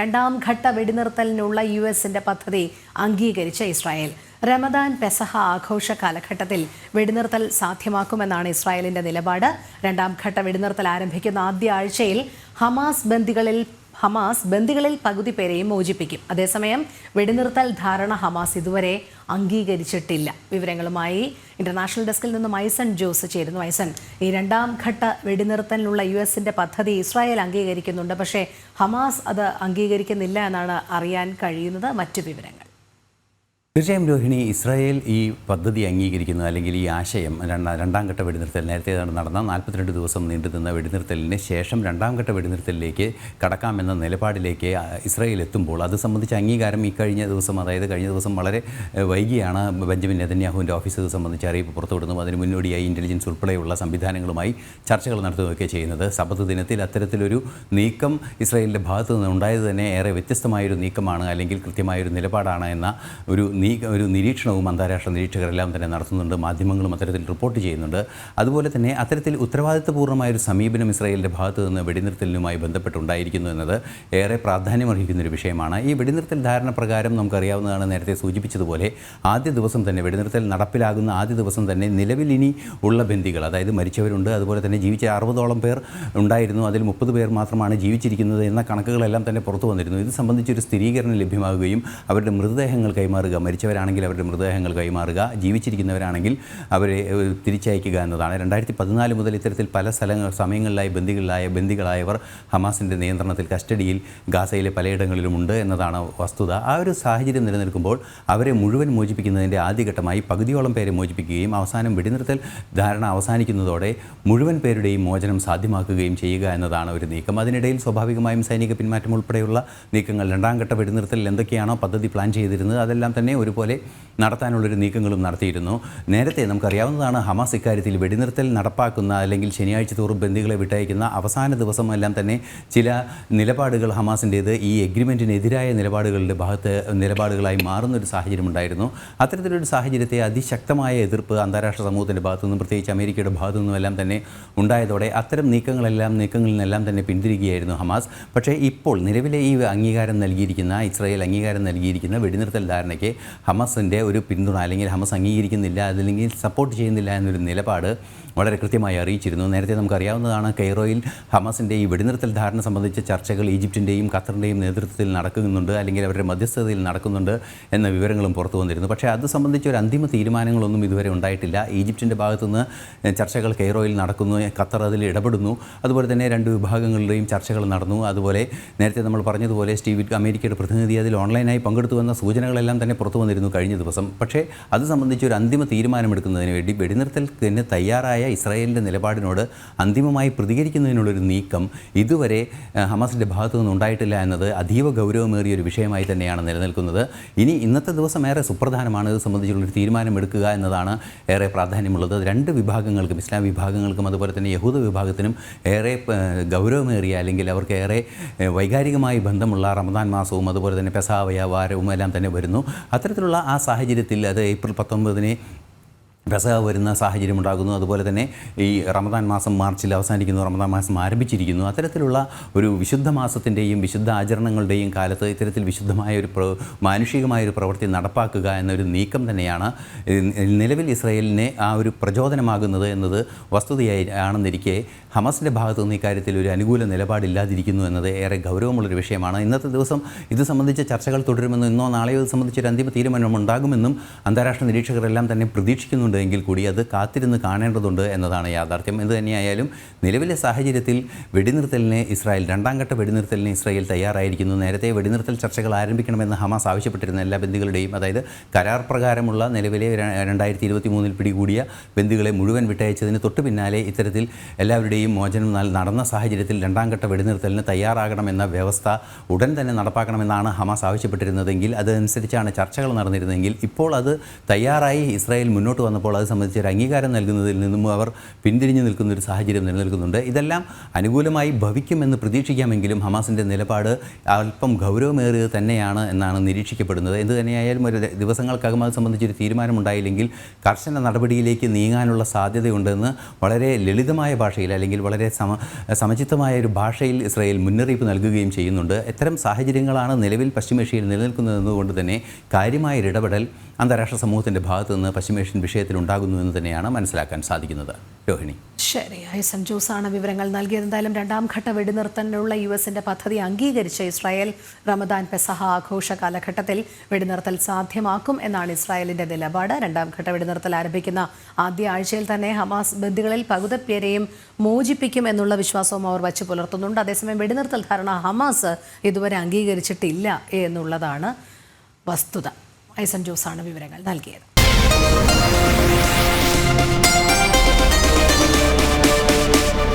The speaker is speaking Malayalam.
രണ്ടാം ഘട്ട വെടിനിർത്തലിനുള്ള യുഎസിന്റെ പദ്ധതി അംഗീകരിച്ച ഇസ്രായേൽ റമദാൻ പെസഹ ആഘോഷ കാലഘട്ടത്തിൽ വെടിനിർത്തൽ സാധ്യമാക്കുമെന്നാണ് ഇസ്രായേലിന്റെ നിലപാട്. രണ്ടാം ഘട്ട വെടിനിർത്തൽ ആരംഭിക്കുന്ന ആദ്യ ആഴ്ചയിൽ ഹമാസ് ബന്ദികളിൽ പകുതി പേരെയും മോചിപ്പിക്കും. അതേസമയം വെടിനിർത്തൽ ധാരണ ഹമാസ് ഇതുവരെ അംഗീകരിച്ചിട്ടില്ല. വിവരങ്ങളുമായി ഇന്റർനാഷണൽ ഡെസ്കിൽ നിന്ന് മൈസൺ ജോസ് ചേരുന്നു. മൈസൺ, ഈ രണ്ടാം ഘട്ട വെടിനിർത്തലിനുള്ള യുഎസിന്റെ പദ്ധതി ഇസ്രായേൽ അംഗീകരിക്കുന്നുണ്ട്, പക്ഷേ ഹമാസ് അത് അംഗീകരിക്കുന്നില്ല എന്നാണ് അറിയാൻ കഴിയുന്നത്. മറ്റു വിവരങ്ങൾ? തീർച്ചയായും രോഹിണി, ഇസ്രായേൽ ഈ പദ്ധതി അംഗീകരിക്കുന്നു, അല്ലെങ്കിൽ ഈ ആശയം രണ്ടാം ഘട്ട വെടിനിർത്തൽ നേരത്തെ നടന്ന 42 ദിവസം നീണ്ടുനിന്ന വെടിനിർത്തലിന് ശേഷം രണ്ടാം ഘട്ട വെടിനിർത്തലിലേക്ക് കടക്കാമെന്ന നിലപാടിലേക്ക് ഇസ്രായേൽ എത്തുമ്പോൾ അത് സംബന്ധിച്ച അംഗീകാരം കഴിഞ്ഞ ദിവസം വളരെ വൈകിയാണ് ബെഞ്ചമിൻ നെതന്യാഹുവിൻ്റെ ഓഫീസ് ഇത് സംബന്ധിച്ച് അറിയിപ്പ് പുറത്തുവിടുന്നു. അതിന് മുന്നോടിയായി ഇൻ്റലിജൻസ് ഉൾപ്പെടെയുള്ള സംവിധാനങ്ങളുമായി ചർച്ചകൾ നടത്തുകയൊക്കെ ചെയ്യുന്നത്. സബത്ത് ദിനത്തിൽ അത്തരത്തിലൊരു നീക്കം ഇസ്രായേലിൻ്റെ ഭാഗത്തു നിന്ന് ഉണ്ടായത് തന്നെ ഏറെ വ്യത്യസ്തമായൊരു നീക്കമാണ്, അല്ലെങ്കിൽ കൃത്യമായൊരു നിലപാടാണ് എന്ന ഒരു നിരീക്ഷണവും അന്താരാഷ്ട്ര നിരീക്ഷകരെല്ലാം തന്നെ നടത്തുന്നുണ്ട്. മാധ്യമങ്ങളും അത്തരത്തിൽ റിപ്പോർട്ട് ചെയ്യുന്നുണ്ട്. അതുപോലെ തന്നെ അത്തരത്തിൽ ഉത്തരവാദിത്വപൂർണ്ണമായൊരു സമീപനം ഇസ്രായേലിൻ്റെ ഭാഗത്തു നിന്ന് വെടിനിർത്തലിനുമായി ബന്ധപ്പെട്ടുണ്ടായിരിക്കുന്നു എന്നത് ഏറെ പ്രാധാന്യമർഹിക്കുന്നൊരു വിഷയമാണ്. ഈ വെടിനിർത്തൽ ധാരണ പ്രകാരം നമുക്കറിയാവുന്നതാണ്, നേരത്തെ സൂചിപ്പിച്ചതുപോലെ ആദ്യ ദിവസം തന്നെ വെടിനിർത്തൽ നടപ്പിലാകുന്ന ആദ്യ ദിവസം തന്നെ നിലവിൽ ഇനി ഉള്ള ബന്ദികൾ, അതായത് മരിച്ചവരുണ്ട്, അതുപോലെ തന്നെ ജീവിച്ച 60ഓളം പേർ ഉണ്ടായിരുന്നു, അതിൽ 30 പേർ മാത്രമാണ് ജീവിച്ചിരിക്കുന്നത് എന്ന കണക്കുകളെല്ലാം തന്നെ പുറത്തു വന്നിരുന്നു. ഇത് സംബന്ധിച്ചൊരു സ്ഥിരീകരണം ലഭ്യമാകുകയും അവരുടെ മൃതദേഹങ്ങൾ കൈമാറുക, മരിച്ചവരാണെങ്കിൽ അവരുടെ മൃതദേഹങ്ങൾ കൈമാറുക, ജീവിച്ചിരിക്കുന്നവരാണെങ്കിൽ അവരെ തിരിച്ചയക്കുക എന്നതാണ്. 2014 മുതൽ ഇത്തരത്തിൽ പല സമയങ്ങളിലായി ബന്ദികളായവർ ഹമാസിൻ്റെ നിയന്ത്രണത്തിൽ കസ്റ്റഡിയിൽ ഗാസയിലെ പലയിടങ്ങളിലുമുണ്ട് എന്നതാണ് വസ്തുത. ആ ഒരു സാഹചര്യം നിലനിൽക്കുമ്പോൾ അവരെ മുഴുവൻ മോചിപ്പിക്കുന്നതിൻ്റെ ആദ്യഘട്ടമായി പകുതിയോളം പേരെ മോചിപ്പിക്കുകയും അവസാനം വെടിനിർത്തൽ ധാരണ അവസാനിക്കുന്നതോടെ മുഴുവൻ പേരുടെയും മോചനം സാധ്യമാക്കുകയും ചെയ്യുക എന്നതാണ് ഒരു നീക്കം. അതിനിടയിൽ സ്വാഭാവികമായും സൈനിക പിന്മാറ്റം ഉൾപ്പെടെയുള്ള നീക്കങ്ങൾ, രണ്ടാം ഘട്ട വെടിനിർത്തലിൽ എന്തൊക്കെയാണോ പദ്ധതി പ്ലാൻ ചെയ്തിരുന്നത് അതെല്ലാം തന്നെ ഒരുപോലെ നടത്താനുള്ളൊരു നീക്കങ്ങളും നടത്തിയിരുന്നു. നേരത്തെ നമുക്കറിയാവുന്നതാണ്, ഹമാസ് ഇക്കാര്യത്തിൽ വെടിനിർത്തൽ നടപ്പാക്കുന്ന അല്ലെങ്കിൽ ശനിയാഴ്ച തോറും ബന്ദികളെ വിട്ടയക്കുന്ന അവസാന ദിവസം എല്ലാം തന്നെ ചില നിലപാടുകൾ ഹമാസിൻ്റേത് ഈ എഗ്രിമെൻറ്റിനെതിരായ നിലപാടുകളായി മാറുന്നൊരു സാഹചര്യം ഉണ്ടായിരുന്നു. അത്തരത്തിലൊരു സാഹചര്യത്തെ അതിശക്തമായ എതിർപ്പ് അന്താരാഷ്ട്ര സമൂഹത്തിൻ്റെ ഭാഗത്തുനിന്നും പ്രത്യേകിച്ച് അമേരിക്കയുടെ ഭാഗത്തുനിന്നും എല്ലാം തന്നെ ഉണ്ടായതോടെ അത്തരം നീക്കങ്ങളിൽ നിന്നെല്ലാം തന്നെ പിന്തിരിക്കുകയായിരുന്നു ഹമാസ്. പക്ഷേ ഇപ്പോൾ നിലവിലെ ഈ ഇസ്രായേൽ അംഗീകാരം നൽകിയിരിക്കുന്ന വെടിനിർത്തൽ ധാരണയ്ക്ക് ഹമാസിൻ്റെ ഒരു പിന്തുണ, അല്ലെങ്കിൽ ഹമാസ് അംഗീകരിക്കുന്നില്ല, അതല്ലെങ്കിൽ സപ്പോർട്ട് ചെയ്യുന്നില്ല എന്നൊരു നിലപാട് വളരെ കൃത്യമായി അറിയിച്ചിരുന്നു. നേരത്തെ നമുക്കറിയാവുന്നതാണ്, കെയ്റോയിൽ ഹമാസിൻ്റെ ഈ വെടിനിർത്തൽ ധാരണ സംബന്ധിച്ച ചർച്ചകൾ ഈജിപ്തിൻ്റെയും ഖത്തറിൻ്റെയും നേതൃത്വത്തിൽ നടക്കുന്നുണ്ട്, അല്ലെങ്കിൽ അവരുടെ മധ്യസ്ഥതയിൽ നടക്കുന്നുണ്ട് എന്ന വിവരങ്ങളും പുറത്തു വന്നിരുന്നു. പക്ഷേ അത് സംബന്ധിച്ച് ഒരു അന്തിമ തീരുമാനങ്ങളൊന്നും ഇതുവരെ ഉണ്ടായിട്ടില്ല. ഈജിപ്തിൻ്റെ ഭാഗത്തുനിന്ന് ചർച്ചകൾ കെയ്റോയിൽ നടക്കുന്നു, ഖത്തർ അതിൽ ഇടപെടുന്നു, അതുപോലെ തന്നെ രണ്ട് വിഭാഗങ്ങളുടെയും ചർച്ചകൾ നടന്നു. അതുപോലെ നേരത്തെ നമ്മൾ പറഞ്ഞതുപോലെ അമേരിക്കയുടെ പ്രതിനിധി അതിൽ ഓൺലൈനായി പങ്കെടുത്തുവെന്ന സൂചനകളെല്ലാം തന്നെ പുറത്തു വന്നിരുന്നു കഴിഞ്ഞ ദിവസം. പക്ഷേ അത് സംബന്ധിച്ച് ഒരു അന്തിമ തീരുമാനമെടുക്കുന്നതിന് വേണ്ടി വെടിനിർത്തലിന് തയ്യാറായ ഇസ്രായേലിൻ്റെ നിലപാടിനോട് അന്തിമമായി പ്രതികരിക്കുന്നതിനുള്ളൊരു നീക്കം ഇതുവരെ ഹമാസിൻ്റെ ഭാഗത്തു നിന്നുണ്ടായിട്ടില്ല എന്നത് അതീവ ഗൗരവമേറിയൊരു വിഷയമായി തന്നെയാണ് നിലനിൽക്കുന്നത്. ഇന്നത്തെ ദിവസം ഏറെ സുപ്രധാനമാണ്. ഇത് സംബന്ധിച്ചുള്ളൊരു തീരുമാനമെടുക്കുക എന്നതാണ് ഏറെ പ്രാധാന്യമുള്ളത്. രണ്ട് വിഭാഗങ്ങൾക്കും, ഇസ്ലാം വിഭാഗങ്ങൾക്കും അതുപോലെ തന്നെ യഹൂദ വിഭാഗത്തിനും ഏറെ ഗൗരവമേറിയ, അല്ലെങ്കിൽ അവർക്ക് ഏറെ വൈകാരികമായി ബന്ധമുള്ള റമദാൻ മാസവും അതുപോലെ തന്നെ പെസഹ വാരവും എല്ലാം തന്നെ വരുന്നു. അത്തരത്തിലുള്ള ആ സാഹചര്യത്തിൽ അത് ഏപ്രിൽ 19 പെസഹ വരുന്ന സാഹചര്യം ഉണ്ടാകുന്നു. അതുപോലെ തന്നെ ഈ റമദാൻ മാസം മാർച്ചിൽ അവസാനിക്കുന്നു, റമദാൻ മാസം ആരംഭിച്ചിരിക്കുന്നു. അത്തരത്തിലുള്ള ഒരു വിശുദ്ധ മാസത്തിൻ്റെയും വിശുദ്ധ ആചരണങ്ങളുടെയും കാലത്ത് ഇത്തരത്തിൽ മാനുഷികമായൊരു പ്രവൃത്തി നടപ്പാക്കുക എന്നൊരു നീക്കം തന്നെയാണ് നിലവിൽ ഇസ്രായേലിനെ ആ ഒരു പ്രചോദനമാകുന്നത് എന്നത് വസ്തുതയാണെന്നിരിക്കെ ഹമാസിൻ്റെ ഭാഗത്തു നിന്ന് ഇക്കാര്യത്തിൽ ഒരു അനുകൂല നിലപാടില്ലാതിരിക്കുന്നു എന്നത് ഏറെ ഗൗരവമുള്ളൊരു വിഷയമാണ്. ഇന്നത്തെ ദിവസം ഇത് സംബന്ധിച്ച ചർച്ചകൾ തുടരുമെന്നും ഇന്നോ നാളെയോ ഇത് സംബന്ധിച്ചൊരു അന്തിമ തീരുമാനം ഉണ്ടാകുമെന്നും അന്താരാഷ്ട്ര നിരീക്ഷകരെല്ലാം തന്നെ പ്രതീക്ഷിക്കുന്നുണ്ട്. എങ്കിൽ കൂടി അത് കാത്തിരുന്ന് കാണേണ്ടതുണ്ട് എന്നതാണ് യാഥാർത്ഥ്യം. എന്ത് തന്നെയായാലും നിലവിലെ സാഹചര്യത്തിൽ ഇസ്രായേൽ രണ്ടാം ഘട്ട വെടിനിർത്തലിന് ഇസ്രായേൽ തയ്യാറായിരിക്കുന്നു. നേരത്തെ വെടിനിർത്തൽ ചർച്ചകൾ ആരംഭിക്കണമെന്ന് ഹമാസ് ആവശ്യപ്പെട്ടിരുന്ന എല്ലാ ബന്ദികളുടെയും, അതായത് കരാർ പ്രകാരമുള്ള നിലവിലെ 2023 പിടികൂടിയ ബന്ദികളെ മുഴുവൻ വിട്ടയച്ചതിന് തൊട്ടു പിന്നാലെ ഇത്തരത്തിൽ എല്ലാവരുടെയും മോചനം നടന്ന സാഹചര്യത്തിൽ രണ്ടാം ഘട്ട വെടിനിർത്തലിന് തയ്യാറാകണമെന്ന വ്യവസ്ഥ ഉടൻ തന്നെ നടപ്പാക്കണമെന്നാണ് ഹമാസ് ആവശ്യപ്പെട്ടിരുന്നതെങ്കിൽ, അതനുസരിച്ചാണ് ചർച്ചകൾ നടന്നിരുന്നതെങ്കിൽ, ഇപ്പോൾ അത് തയ്യാറായി ഇസ്രായേൽ മുന്നോട്ട് വന്നപ്പോൾ വന്നപ്പോൾ അത് സംബന്ധിച്ച് ഒരു അംഗീകാരം നൽകുന്നതിൽ നിന്നും അവർ പിന്തിരിഞ്ഞു നിൽക്കുന്ന ഒരു സാഹചര്യം നിലനിൽക്കുന്നുണ്ട്. ഇതെല്ലാം അനുകൂലമായി ഭവിക്കുമെന്ന് പ്രതീക്ഷിക്കാമെങ്കിലും ഹമാസിൻ്റെ നിലപാട് അല്പം ഗൗരവമേറിയത് തന്നെയാണ് എന്നാണ് നിരീക്ഷിക്കപ്പെടുന്നത്. എന്ത് തന്നെയായാലും ഒരു ദിവസങ്ങൾക്കകം അത് സംബന്ധിച്ചൊരു തീരുമാനമുണ്ടായില്ലെങ്കിൽ കർശന നടപടിയിലേക്ക് നീങ്ങാനുള്ള സാധ്യതയുണ്ടെന്ന് വളരെ ലളിതമായ ഭാഷയിൽ അല്ലെങ്കിൽ വളരെ സമചിത്തമായ ഒരു ഭാഷയിൽ ഇസ്രായേൽ മുന്നറിയിപ്പ് നൽകുകയും ചെയ്യുന്നുണ്ട്. ഇത്തരം സാഹചര്യങ്ങളാണ് നിലവിൽ പശ്ചിമേഷ്യയിൽ നിലനിൽക്കുന്നതെന്നുകൊണ്ട് തന്നെ കാര്യമായ ഇടപെടൽ അന്താരാഷ്ട്ര സമൂഹത്തിൻ്റെ ഭാഗത്തു നിന്ന് പശ്ചിമേഷ്യൻ വിഷയത്തിൽ ഉണ്ടാകുന്നു എന്ന് തന്നെയാണ് മനസ്സിലാക്കാൻ സാധിക്കുന്നത്. രോഹിണി. ശരി, ഐസൻ ജോസാണ് വിവരങ്ങൾ നൽകിയത്. എന്തായാലും രണ്ടാം ഘട്ട വെടിനിർത്തലിനുള്ള യുഎസിന്റെ പദ്ധതി അംഗീകരിച്ച ഇസ്രായേൽ റമദാൻ പെസഹ ആഘോഷ കാലഘട്ടത്തിൽ വെടിനിർത്തൽ സാധ്യമാക്കും എന്നാണ് ഇസ്രായേലിന്റെ നിലപാട്. രണ്ടാം ഘട്ട വെടിനിർത്തൽ ആരംഭിക്കുന്ന ആദ്യ ആഴ്ചയിൽ തന്നെ ഹമാസ് ബന്ദികളിൽ പകുതി പേരെയും മോചിപ്പിക്കും എന്നുള്ള വിശ്വാസവും അവർ വച്ചു പുലർത്തുന്നുണ്ട്. അതേസമയം വെടിനിർത്തൽ ധാരണ ഹമാസ് ഇതുവരെ അംഗീകരിച്ചിട്ടില്ല എന്നുള്ളതാണ് വസ്തുത. ഐസൻ ജോസാണ് വിവരങ്ങൾ നൽകിയത്.